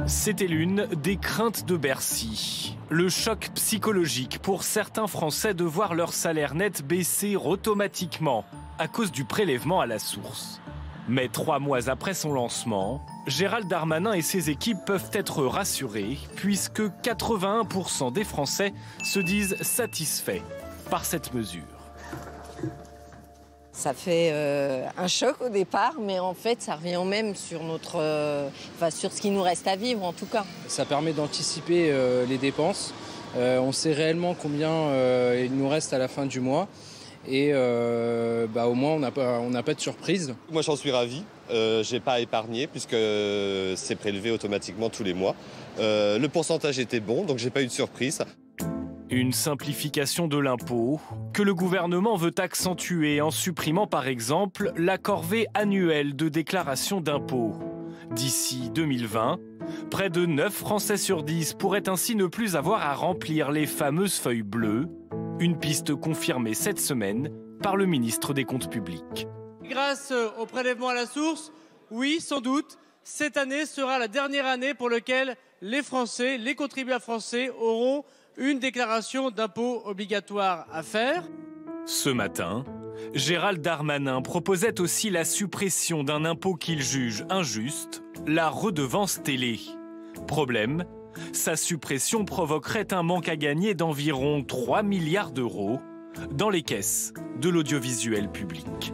C'était l'une des craintes de Bercy. Le choc psychologique pour certains Français de voir leur salaire net baisser automatiquement à cause du prélèvement à la source. Mais 3 mois après son lancement, Gérald Darmanin et ses équipes peuvent être rassurés puisque 81% des Français se disent satisfaits par cette mesure. Ça fait un choc au départ, mais en fait, ça revient même sur sur ce qui nous reste à vivre, en tout cas. Ça permet d'anticiper les dépenses. On sait réellement combien il nous reste à la fin du mois. Et au moins, on n'a pas de surprise. Moi, j'en suis ravi. Je n'ai pas épargné puisque c'est prélevé automatiquement tous les mois. Le pourcentage était bon, donc je n'ai pas eu de surprise. Une simplification de l'impôt que le gouvernement veut accentuer en supprimant par exemple la corvée annuelle de déclaration d'impôt. D'ici 2020, près de 9 Français sur 10 pourraient ainsi ne plus avoir à remplir les fameuses feuilles bleues, une piste confirmée cette semaine par le ministre des Comptes publics. Grâce au prélèvement à la source, oui, sans doute, cette année sera la dernière année pour laquelle les Français, les contribuables français auront une déclaration d'impôt obligatoire à faire. Ce matin, Gérald Darmanin proposait aussi la suppression d'un impôt qu'il juge injuste, la redevance télé. Problème, sa suppression provoquerait un manque à gagner d'environ 3 milliards d'euros dans les caisses de l'audiovisuel public.